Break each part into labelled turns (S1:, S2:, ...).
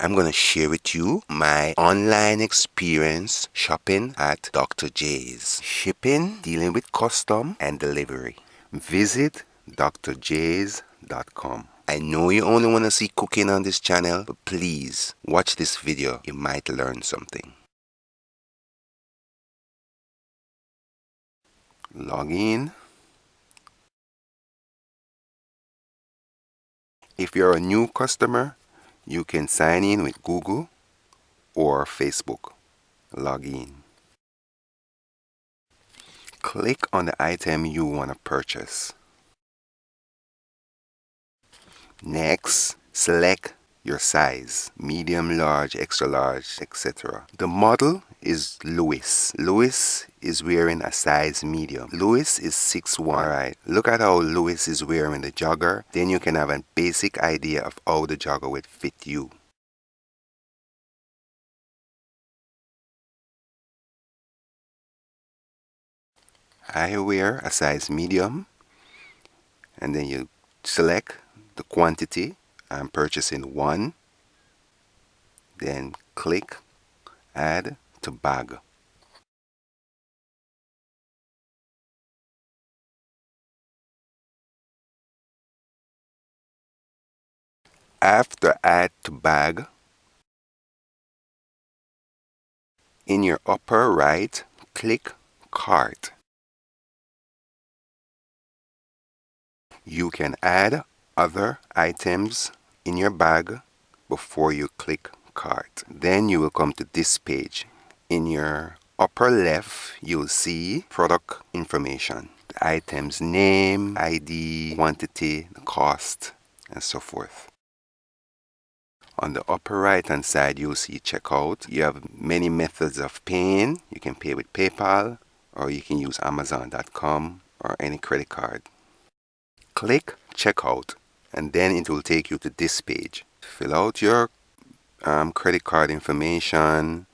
S1: I'm going to share with you my online experience shopping at Dr. JAYS. Shipping, dealing with custom and delivery. Visit drjays.com. I know you only want to see cooking on this channel, but please watch this video. You might learn something. Log in. If you're a new customer, you can sign in with Google or Facebook. Log in. Click on the item you want to purchase. Next, select your size, medium, large, extra large, etc. The model is Louis. Louis is wearing a size medium. Louis is 6'1". Alright, look at how Louis is wearing the jogger. Then you can have a basic idea of how the jogger would fit you. I wear a size medium, and then you select the quantity. I'm purchasing one. Then click add to bag. After add to bag, in your upper right, click cart. You can add other items in your bag before you click cart. Then you will come to this page. In your upper left, you'll see product information. The item's name, ID, quantity, the cost, and so forth. On the upper right hand side, you'll see checkout. You have many methods of paying. You can pay with PayPal, or you can use Amazon.com or any credit card. Click checkout, and then it will take you to this page. Fill out your credit card information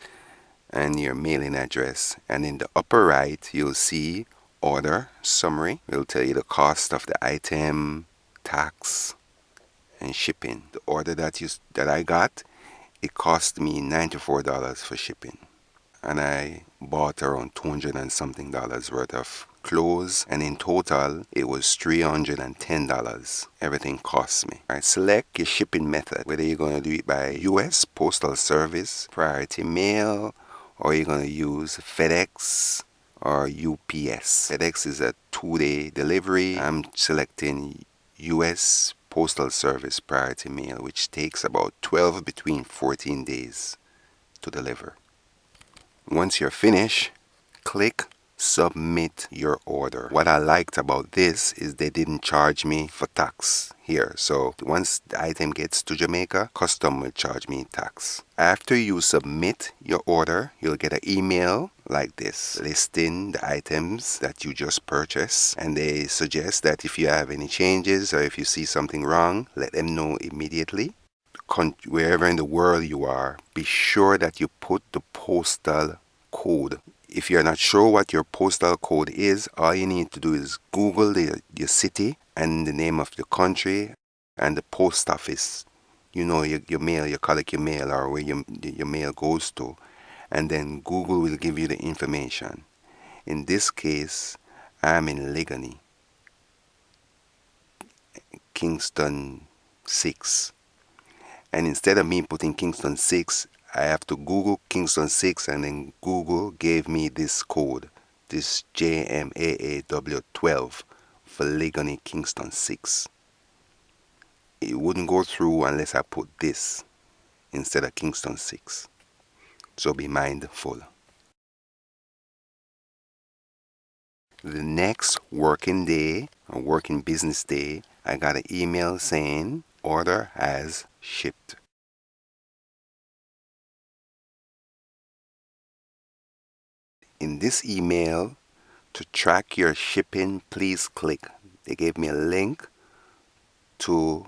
S1: and your mailing address, and in the upper right you'll see order summary. It will tell you the cost of the item, tax, and shipping. The order that I got, it cost me $94 for shipping, and I bought around $200 and something worth of clothes, and in total it was $310 everything cost me. Alright, select your shipping method, whether you're going to do it by US Postal Service, priority mail, or you're going to use FedEx or UPS. FedEx is a 2-day delivery. I'm selecting US Postal Service priority mail, which takes about 12 between 14 days to deliver. Once you're finished, click submit your order. What I liked about this is they didn't charge me for tax here. So once the item gets to Jamaica, custom will charge me tax. After you submit your order, you'll get an email like this listing the items that you just purchased, and they suggest that if you have any changes or if you see something wrong, let them know immediately. Wherever in the world you are, be sure that you put the postal code. If you're not sure what your postal code is, all you need to do is Google your city and the name of your country and the post office. You know, your mail, you collect your mail, or where your mail goes to, and then Google will give you the information. In this case, I'm in Legany, Kingston 6. And instead of me putting Kingston 6, I have to Google Kingston 6, and then Google gave me this code, this JMAAW12 for Legany Kingston 6. It wouldn't go through unless I put this instead of Kingston 6. So be mindful. The next working day, or working business day, I got an email saying order has shipped. In this email, to track your shipping, please click. They gave me a link to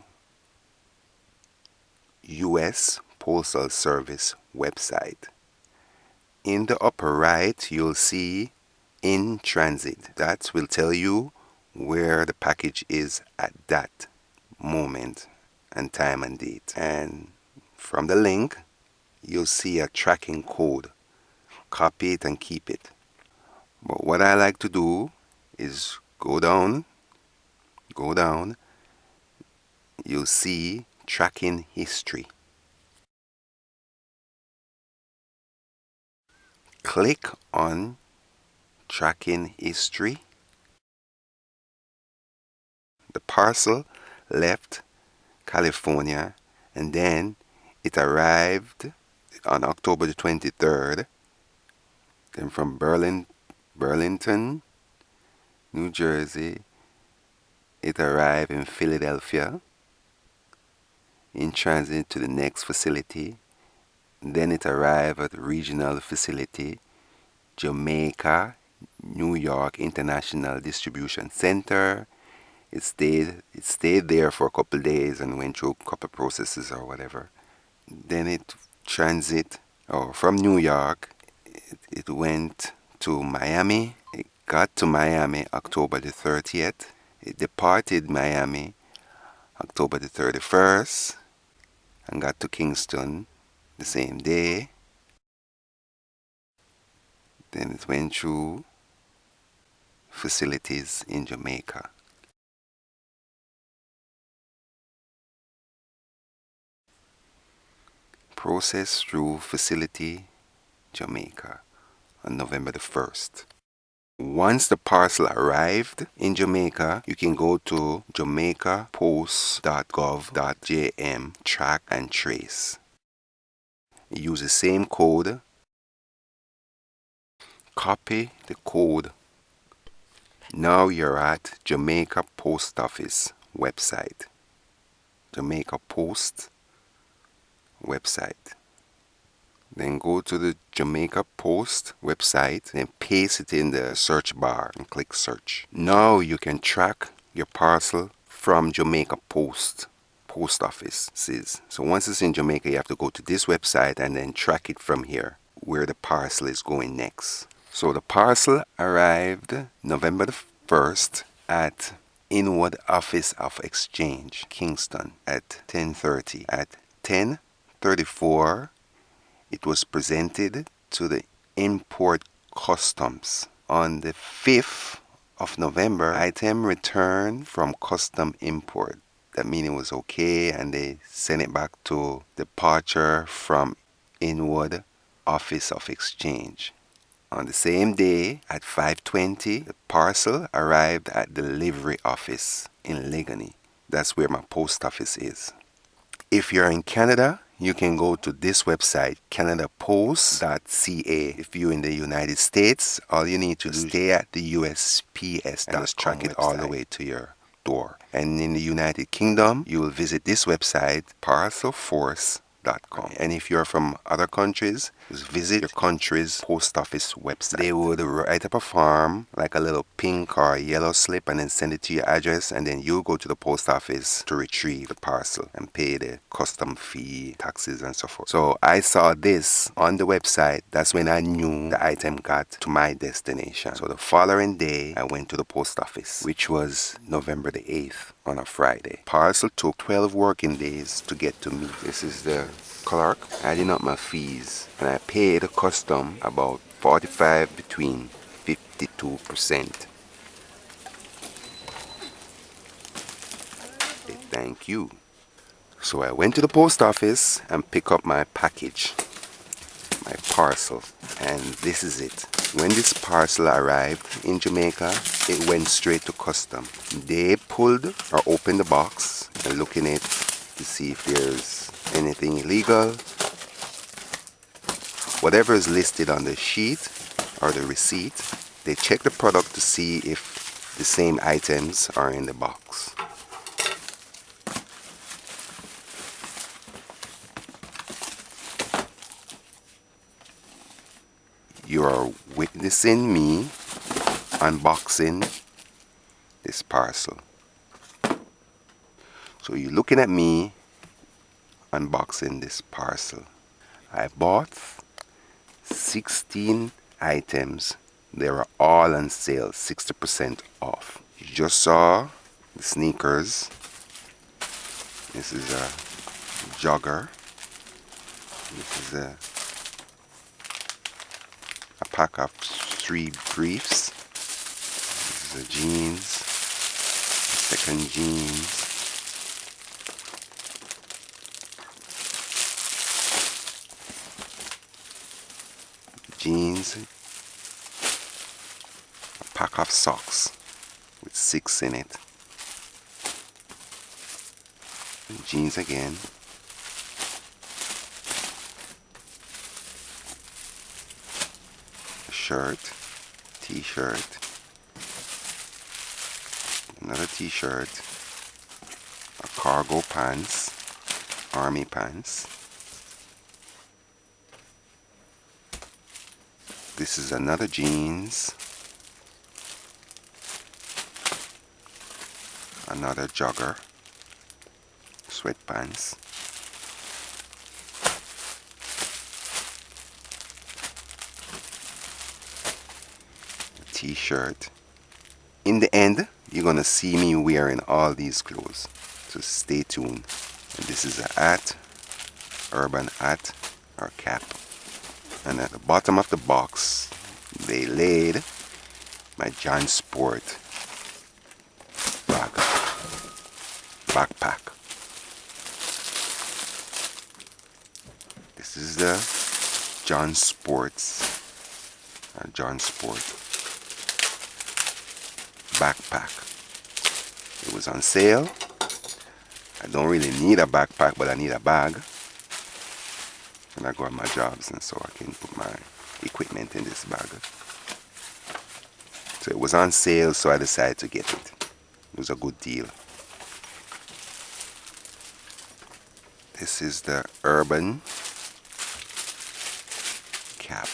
S1: US Postal Service website. In the upper right, you'll see in transit. That will tell you where the package is at that moment and time and date. And From the link, you'll see a tracking code. Copy it and keep it. But what I like to do is go down, you'll see tracking history. Click on tracking history. The parcel left California and then it arrived on October the 23rd. Then from Burlington, New Jersey, it arrived in Philadelphia in transit to the next facility. Then it arrived at the regional facility, Jamaica, New York International Distribution Center. It stayed there for a couple days and went through a couple processes or whatever. Then it transit, or from New York, it went to Miami. It got to Miami October the 30th. It departed Miami October the 31st and got to Kingston the same day. Then it went through facilities in Jamaica. Processed through facility Jamaica on November the 1st. Once the parcel arrived in Jamaica, you can go to jamaicapost.gov.jm, track and trace. Use the same code. Copy the code. Now you're at Jamaica Post Office website. Jamaica Post website. Then go to the Jamaica Post website and paste it in the search bar and click search. Now you can track your parcel from Jamaica Post offices. So once it's in Jamaica, you have to go to this website and then track it from here, where the parcel is going next. So the parcel arrived November the 1st at Inward Office of Exchange, Kingston, at 10:30. At 10:34, it was presented to the import customs. On the 5th of November, item returned from custom import. That means it was okay, and they sent it back to departure from Inward Office of Exchange. On the same day, at 5:20, the parcel arrived at delivery office in Legany. That's where my post office is. If you're in Canada, you can go to this website, canadapost.ca. If you're in the United States, all you need to do is stay at the USPS and just track it all the way to your door. And in the United Kingdom, you will visit this website, parcelforce.com. And if you're from other countries, just visit your country's post office website. They would write up a form, like a little pink or yellow slip, and then send it to your address, and then you go to the post office to retrieve the parcel and pay the custom fee, taxes, and so forth. So I saw this on the website. That's when I knew the item got to my destination. So the following day, I went to the post office, which was November the 8th on a Friday. Parcel took 12 working days to get to me. This is the clerk adding up my fees, and I paid a custom about 45 between 52%. Thank you. So I went to the post office and picked up my package, my parcel, and this is it. When this parcel arrived in Jamaica, it went straight to custom. They pulled or opened the box and look in it to see if there's anything illegal. Whatever is listed on the sheet or the receipt, they check the product to see if the same items are in the box. You are witnessing me unboxing this parcel. So you're looking at me unboxing this parcel. I bought 16 items. They were all on sale, 60% off. You just saw the sneakers. This is a jogger. This is a pack of 3 briefs. This is a jeans, second jeans, jeans, a pack of socks with 6 in it, jeans again, a shirt, t-shirt, another t-shirt, a cargo pants, army pants. This is another jeans, another jogger, sweatpants, a t-shirt. In the end, you're gonna see me wearing all these clothes, so stay tuned. And this is a hat, urban hat or cap. And at the bottom of the box, they laid my John Sport backpack. This is the John Sport backpack. It was on sale. I don't really need a backpack, but I need a bag when I go on my jobs, and so I can put my equipment in this bag. So it was on sale, so I decided to get it. It was a good deal. This is the urban cap.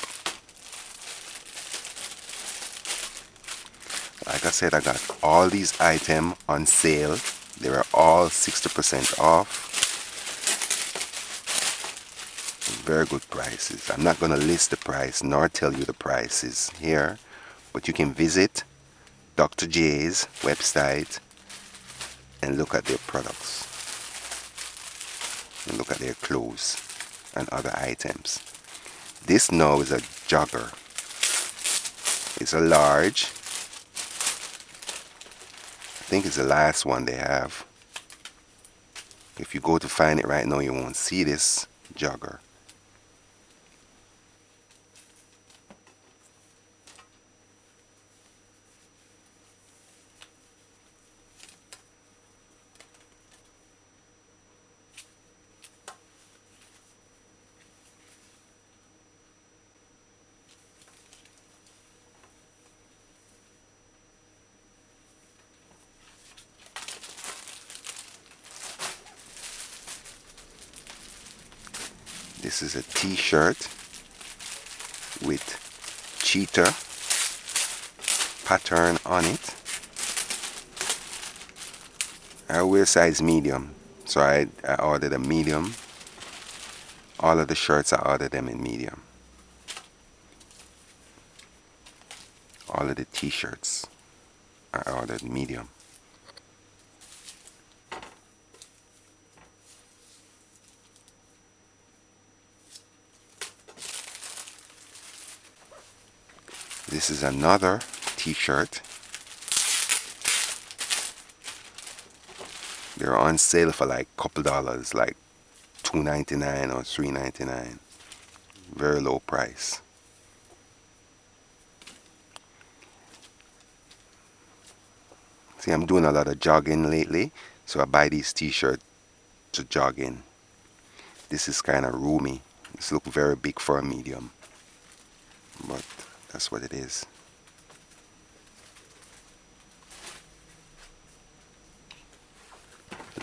S1: Like I said, I got all these items on sale. They were all 60% off. Very good prices. I'm not going to list the price nor tell you the prices here, but you can visit Dr. JAYS website and look at their products and look at their clothes and other items. This now is a jogger. It's a large. I think it's the last one they have. If you go to find it right now, you won't see this jogger. This is a t-shirt with cheetah pattern on it. I wear size medium, so I ordered a medium. All of the shirts I ordered them in medium. All of the t-shirts I ordered medium. This is another t-shirt. They're on sale for like a couple dollars, like $2.99 or $3.99. Very low price. See, I'm doing a lot of jogging lately, so I buy these t-shirts to jog in. This is kind of roomy. This looks very big for a medium, but that's what it is.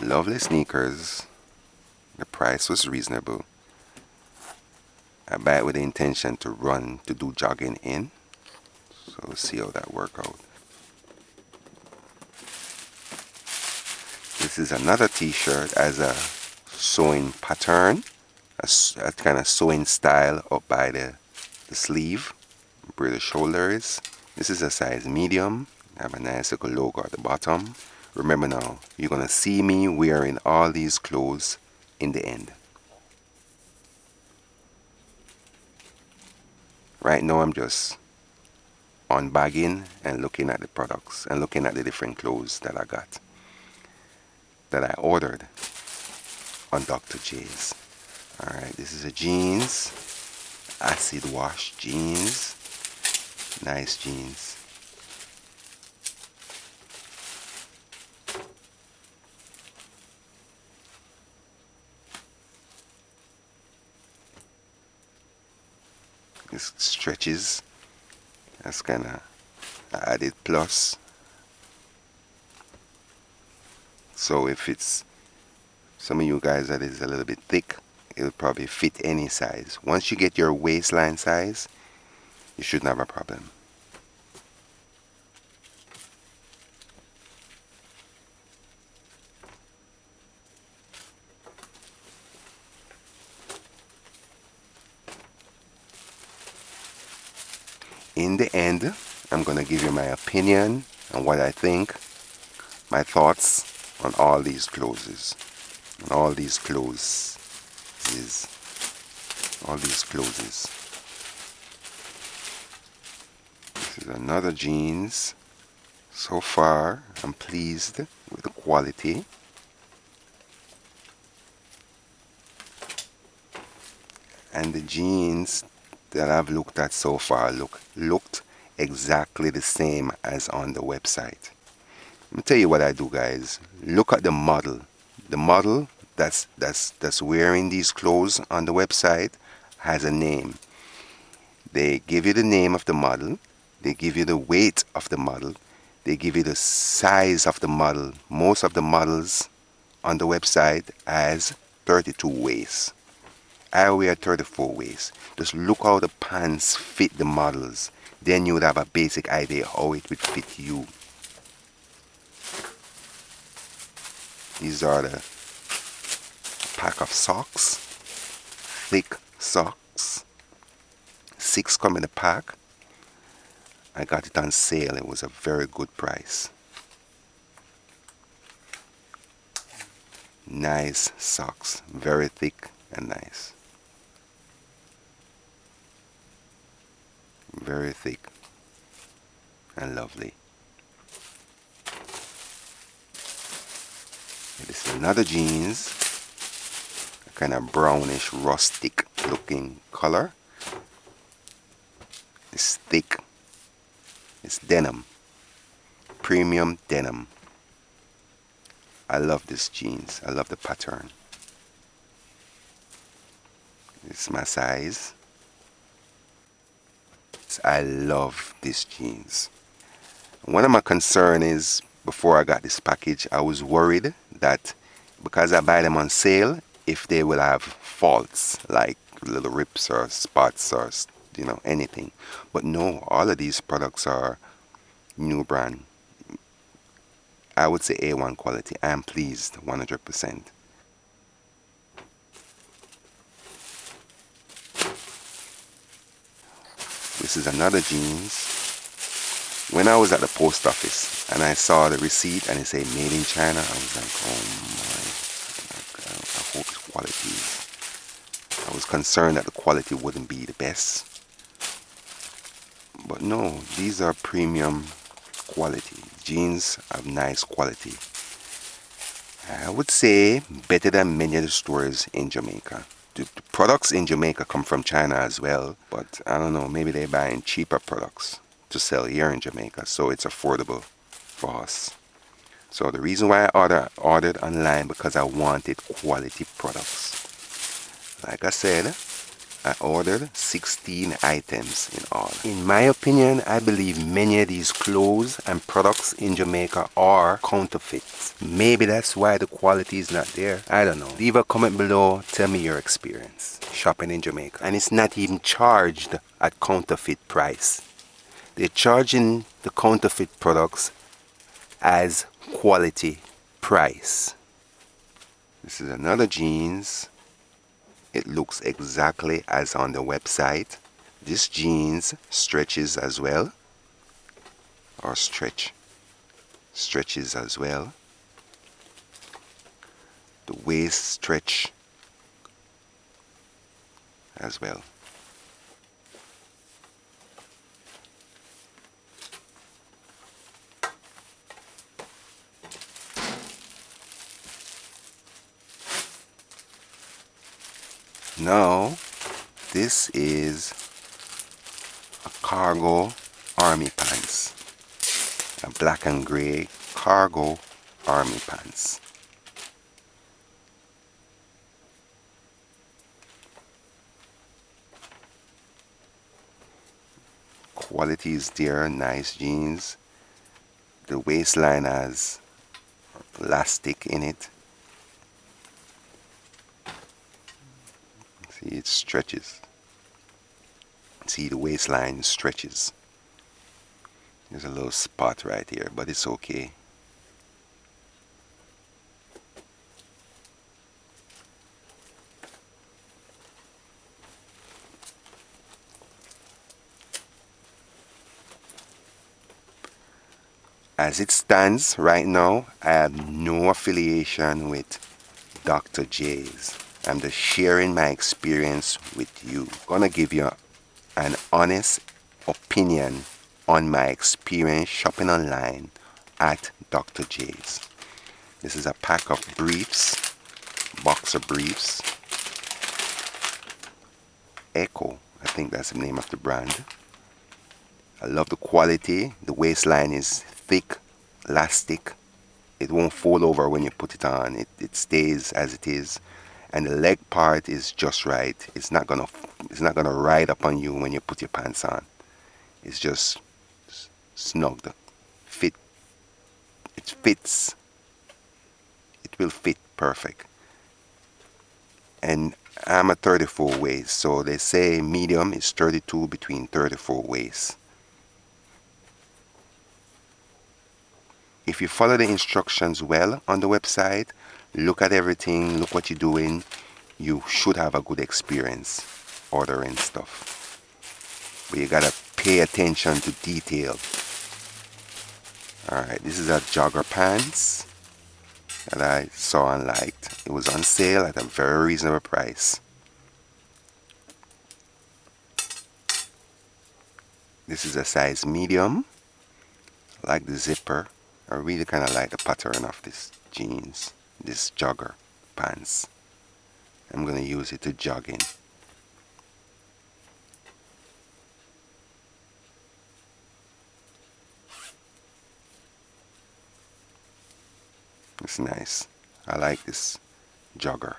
S1: Lovely sneakers. The price was reasonable. I buy it with the intention to run, to do jogging in. So we'll see how that works out. This is another t-shirt as a sewing pattern, a kind of sewing style up by the sleeve, where the shoulder is. This is a size medium. I have a nice little logo at the bottom. Remember now, you're going to see me wearing all these clothes in the end. Right now I'm just unbagging and looking at the products and looking at the different clothes that I got, that I ordered on Dr. J's. Alright, this is a jeans, acid wash jeans, nice jeans. This stretches, that's kind of added plus. So if it's some of you guys that is a little bit thick, it'll probably fit any size. Once you get your waistline size, you shouldn't have a problem. In the end, I'm going to give you my opinion on what I think, my thoughts on all these clothes. On all these clothes. All these clothes. This is another jeans. So far, I'm pleased with the quality. And the jeans that I've looked at so far looked exactly the same as on the website. Let me tell you what I do, guys. Look at the model. The model that's wearing these clothes on the website has a name. They give you the name of the model. They give you the weight of the model. They give you the size of the model. Most of the models on the website has 32 waist. I wear 34 waist. Just look how the pants fit the models. Then you would have a basic idea how it would fit you. These are the pack of socks. Thick socks. 6 come in a pack. I got it on sale. It was a very good price. Nice socks. Very thick and nice. Very thick and lovely. This is another jeans. A kind of brownish rustic looking color. It's thick. It's denim. Premium denim. I love this jeans. I love the pattern. It's my size. I love this jeans. One of my concerns is, before I got this package, I was worried that because I buy them on sale, if they will have faults like little rips or spots or anything. But no, all of these products are new brand. I would say A1 quality. I am pleased 100%. This is another jeans. When I was at the post office and I saw the receipt and it said made in China, I was like, oh my God, I hope the quality is. I was concerned that the quality wouldn't be the best. But no, these are premium quality. Jeans have nice quality. I would say better than many of the stores in Jamaica. The products in Jamaica come from China as well, but I don't know, maybe they're buying cheaper products to sell here in Jamaica, so it's affordable for us. So the reason why I ordered online, because I wanted quality products. Like I said, I ordered 16 items in all. In my opinion, I believe many of these clothes and products in Jamaica are counterfeits. Maybe that's why the quality is not there. I don't know. Leave a comment below. Tell me your experience shopping in Jamaica. And it's not even charged at counterfeit price. They're charging the counterfeit products as quality price. This is another jeans. It looks exactly as on the website. This jeans stretches as well, or stretches as well. The waist stretch as well. Now, this is a cargo army pants. A black and gray cargo army pants. Quality is there, nice jeans. The waistline has elastic in it. See, it stretches. See, the waistline stretches. There's a little spot right here, but it's okay. As it stands right now, I have no affiliation with Dr. JAYS. I'm just sharing my experience with you. Gonna give you an honest opinion on my experience shopping online at Dr. JAYS. This is a pack of briefs, boxer briefs. Echo, I think that's the name of the brand. I love the quality. The waistline is thick, elastic. It won't fall over when you put it on. It stays as it is. And the leg part is just right. It's not gonna ride up on you when you put your pants on. It's just snugged. Fit. It fits. It will fit perfect. And I'm a 34 waist, so they say medium is 32 between 34 waist. If you follow the instructions well on the website, look at everything, look what you're doing, you should have a good experience ordering stuff. But you gotta pay attention to detail. Alright, this is a jogger pants that I saw and liked. It was on sale at a very reasonable price. This is a size medium. I like the zipper. I really kind of like the pattern of this jeans, this jogger pants. I'm going to use it to jog in. It's nice. I like this jogger.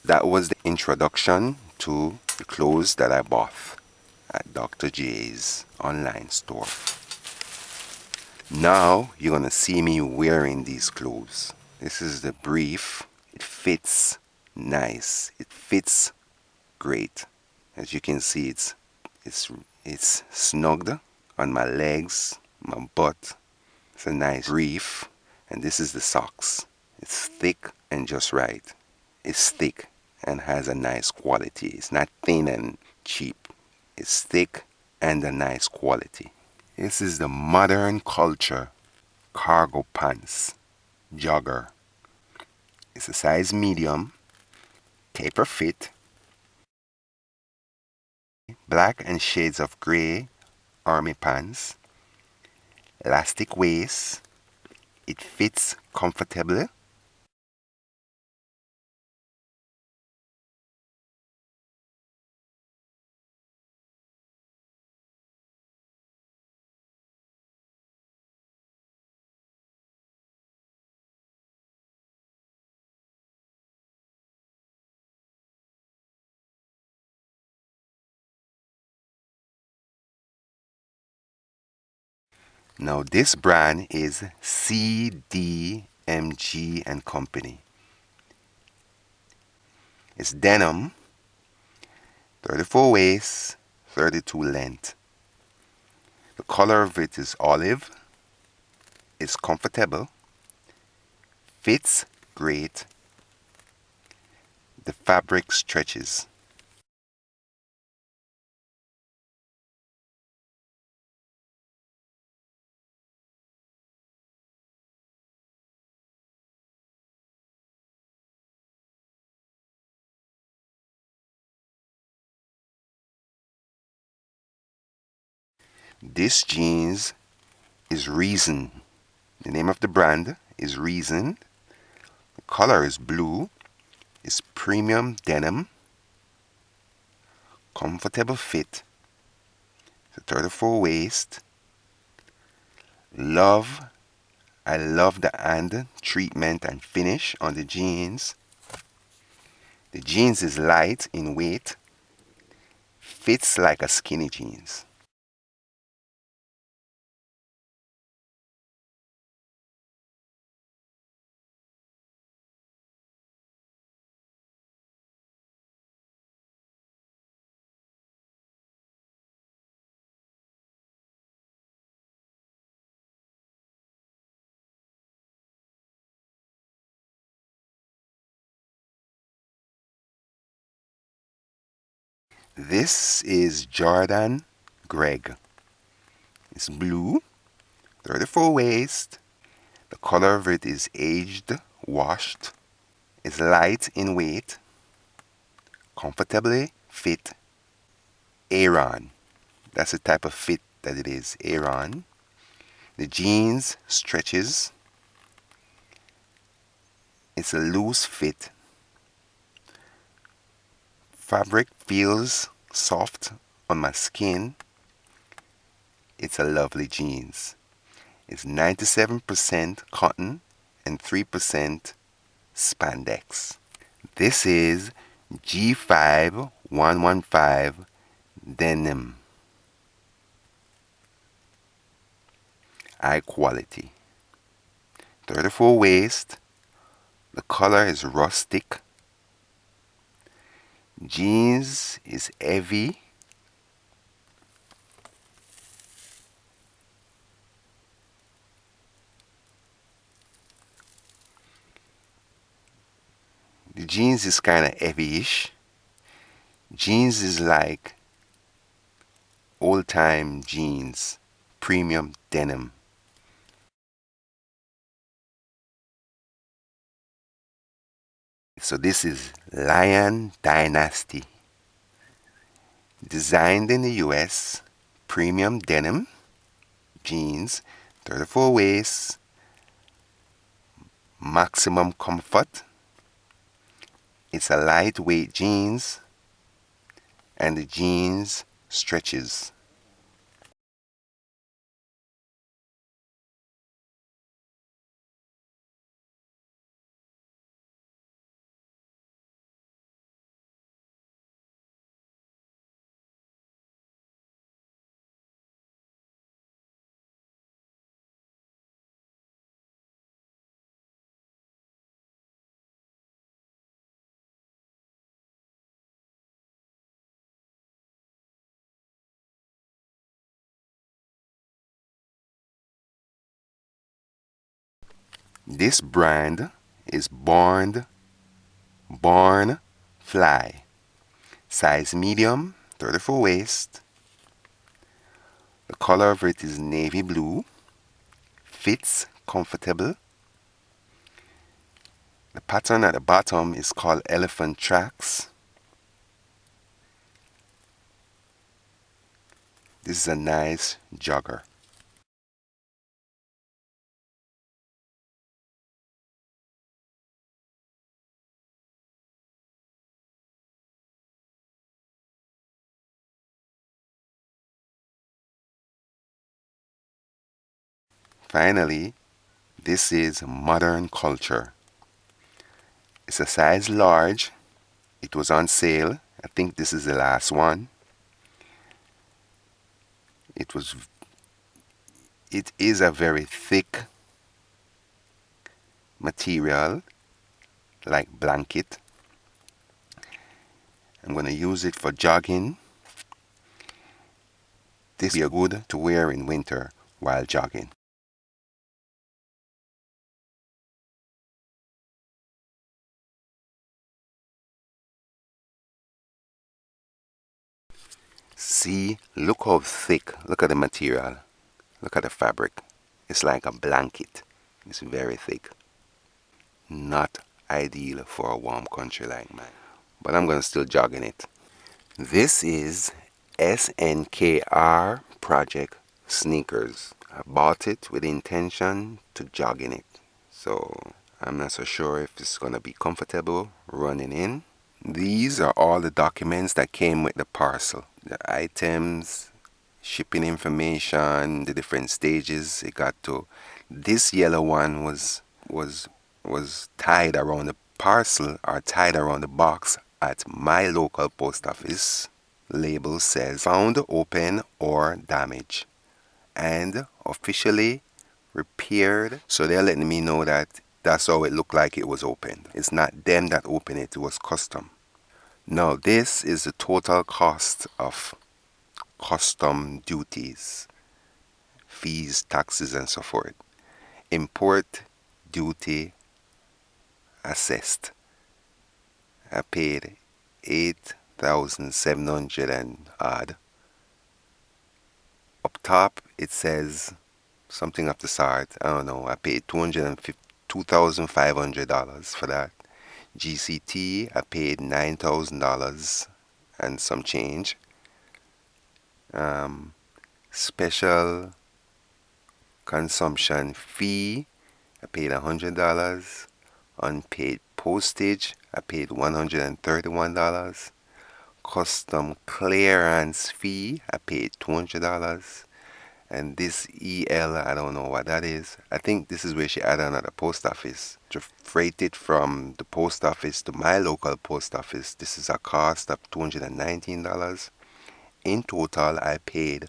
S1: That was the introduction to the clothes that I bought at Dr. J's online store. Now you're gonna see me wearing these clothes. This is the brief. It fits nice. It fits great. As you can see, it's snugged on my legs, my butt. It's a nice brief. And this is the socks. It's thick and just right. It's thick and has a nice quality. It's not thin and cheap. It's thick and a nice quality. This is the modern culture cargo pants jogger. It's a size medium, taper fit, black and shades of gray army pants, elastic waist. It fits comfortably. Now this brand is CDMG and Company. It's denim, 34 waist, 32 length. The color of it is olive. It's comfortable. Fits great. The fabric stretches. This jeans is Reason. The name of the brand is Reason. The color is blue. It's premium denim. Comfortable fit. It's a 34 waist. I love the hand treatment and finish on the jeans. The jeans is light in weight. Fits like a skinny jeans. This is Jordan Greg. It's blue, 34 waist. The color of it is aged, washed. It's light in weight, comfortably fit. Aaron. That's the type of fit that it is. Aaron. The jeans stretches. It's a loose fit. Fabric feels soft on my skin. It's a lovely jeans. It's 97% cotton and 3% spandex. This is G5115 Denim. High quality. 34 waist. The color is rustic. Jeans is heavy. The jeans is kind of heavy-ish. Jeans is like old-time jeans, premium denim. So this is Lion Dynasty. Designed in the US, premium denim, jeans, 34 waist, maximum comfort. It's a lightweight jeans, and the jeans stretches. This brand is Born Fly. Size medium, 34 waist. The color of it is navy blue. Fits comfortable. The pattern at the bottom is called elephant tracks. This is a nice jogger. Finally, this is Modern Culture. It's a size large. It was on sale. I think this is the last one. It is a very thick material, like blanket. I'm going to use it for jogging. This will be good to wear in winter while jogging. See, look how thick. Look at the material. Look at the fabric. It's like a blanket. It's very thick. Not ideal for a warm country like mine. But I'm going to still jog in it. This is SNKR Project sneakers. I bought it with the intention to jog in it. So I'm not so sure if it's gonna be comfortable running in. These are all the documents that came with the parcel. The items, shipping information, the different stages it got to. This yellow one was was tied around the parcel or tied around the box at my local post office. Label says found open or damaged and officially repaired. So they're letting me know that that's how it looked like it was opened. It's not them that opened it, it was custom. Now this is the total cost of custom duties, fees, taxes and so forth. Import duty assessed. I paid 8,700 and odd. Up top it says something of the sort. I don't know. I paid $2,500 for that. GCT I paid $9,000 and some change. Special consumption fee I paid $100. Unpaid postage I paid $131. Custom clearance fee I paid $200. And this EL, I don't know what that is. I think this is where she added another post office. To freight it from the post office to my local post office, this is a cost of $219. In total, I paid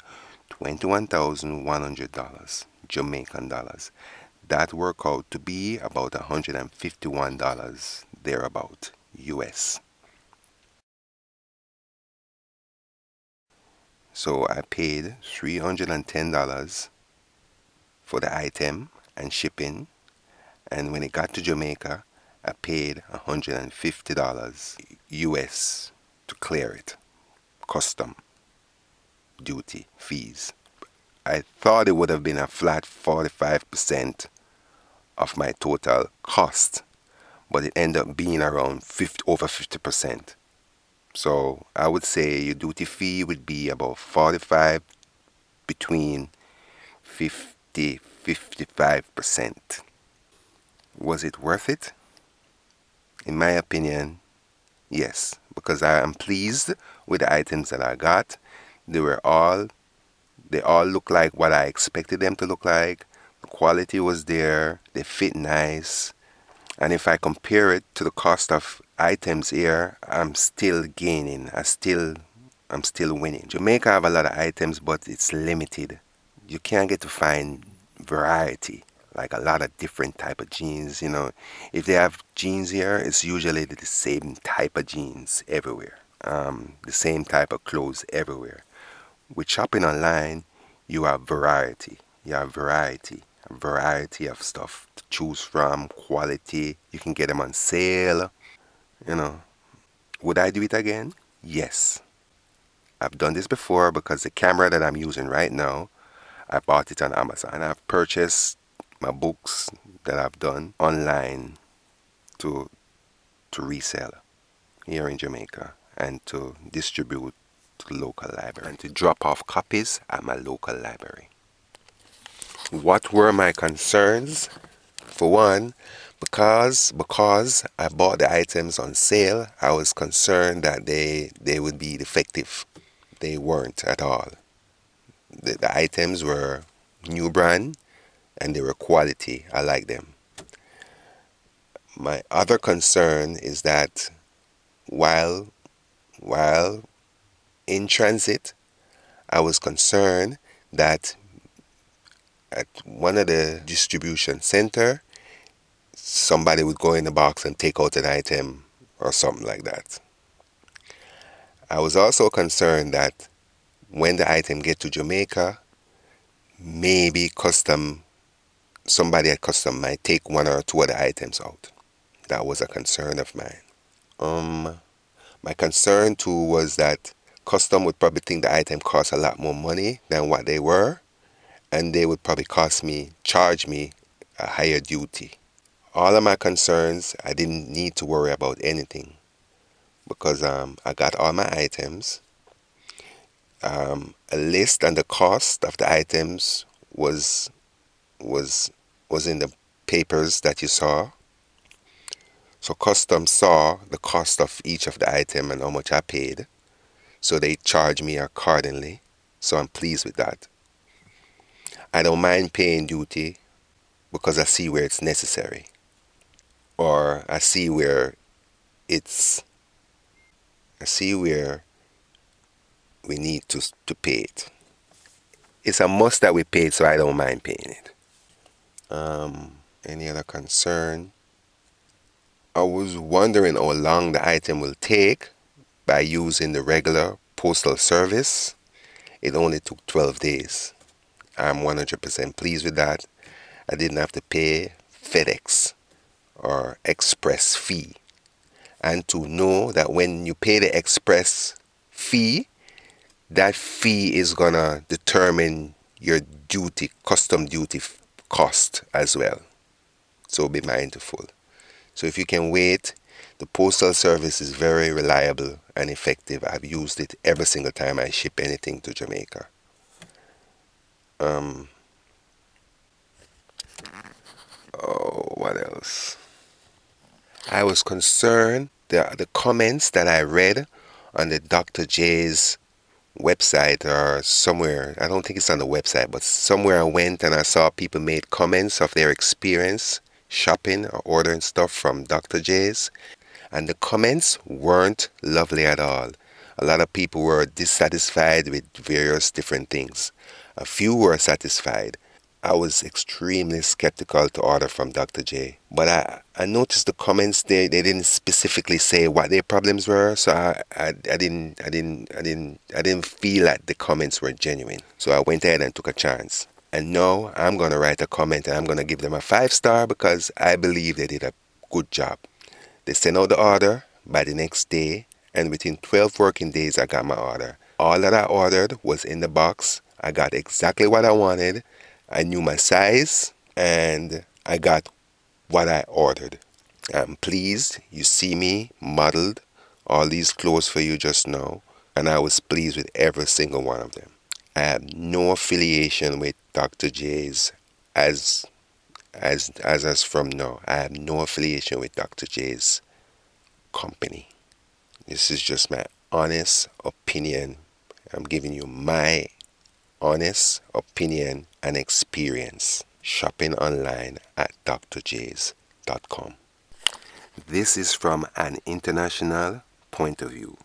S1: $21,100 Jamaican dollars. That worked out to be about $151 thereabout US. So I paid $310 for the item and shipping, and when it got to Jamaica, I paid $150 US to clear it. Custom duty fees. I thought it would have been a flat 45% of my total cost, but it ended up being around over 50%. So I would say your duty fee would be about 45, between 50-55%. Was it worth it? In my opinion, yes, because I am pleased with the items that I got. They were all they all look like what I expected them to look like. The quality was there. They fit nice. And if I compare it to the cost of items here, I'm still gaining. I'm still winning. Jamaica have a lot of items, but it's limited. You can't get to find variety, like a lot of different type of jeans. If they have jeans here, it's usually the same type of jeans everywhere. The same type of clothes everywhere. With shopping online, you have variety. You have variety. A variety of stuff to choose from, quality. You can get them on sale. You know, would I do it again? Yes. I've done this before because the camera that I'm using right now, I bought it on Amazon. I've purchased my books that I've done online to resell here in Jamaica and to distribute to the local library and to drop off copies at my local library. What were my concerns? For one, because I bought the items on sale, I was concerned that they would be defective. They weren't at all. The items were new brand and they were quality. I like them. My other concern is that while while in transit, I was concerned that at one of the distribution center, somebody would go in the box and take out an item or something like that. I was also concerned that when the item get to Jamaica, maybe somebody at custom might take one or two of the items out. That was a concern of mine. My concern too was that custom would probably think the item cost a lot more money than what they were, and they would probably charge me a higher duty. All of my concerns, I didn't need to worry about anything because I got all my items. a list, and the cost of the items was was in the papers that you saw. So customs saw the cost of each of the item and how much I paid. So they charged me accordingly. So I'm pleased with that. I don't mind paying duty because I see where it's necessary, or it's I see where we need to pay it. It's a must that we pay it, so I don't mind paying it. Any other concern? I was wondering how long the item will take by using the regular postal service. It only took 12 days. I'm 100% pleased with that. I didn't have to pay FedEx or express fee. And to know that when you pay the express fee, that fee is gonna determine your custom duty cost as well. So be mindful. So if you can wait, the postal service is very reliable and effective. I've used it every single time I ship anything to Jamaica. Oh, what else? I was concerned the comments that I read on the Dr. JAYS website or somewhere. I don't think it's on the website, but somewhere I went and I saw people made comments of their experience shopping or ordering stuff from Dr. JAYS, and the comments weren't lovely at all. A lot of people were dissatisfied with various different things. A few were satisfied. I was extremely skeptical to order from Dr. J. But I noticed the comments they didn't specifically say what their problems were, so I didn't feel like the comments were genuine. So I went ahead and took a chance. And now I'm gonna write a comment and I'm gonna give them a 5 star because I believe they did a good job. They sent out the order by the next day, and within 12 working days, I got my order. All that I ordered was in the box. I got exactly what I wanted. I knew my size, and I got what I ordered. I'm pleased. You see me modeled all these clothes for you just now, and I was pleased with every single one of them. I have no affiliation with Dr. J's as as from now. I have no affiliation with Dr. J's company. This is just my honest opinion. I'm giving you my honest opinion and experience shopping online at drjays.com. This is from an international point of view.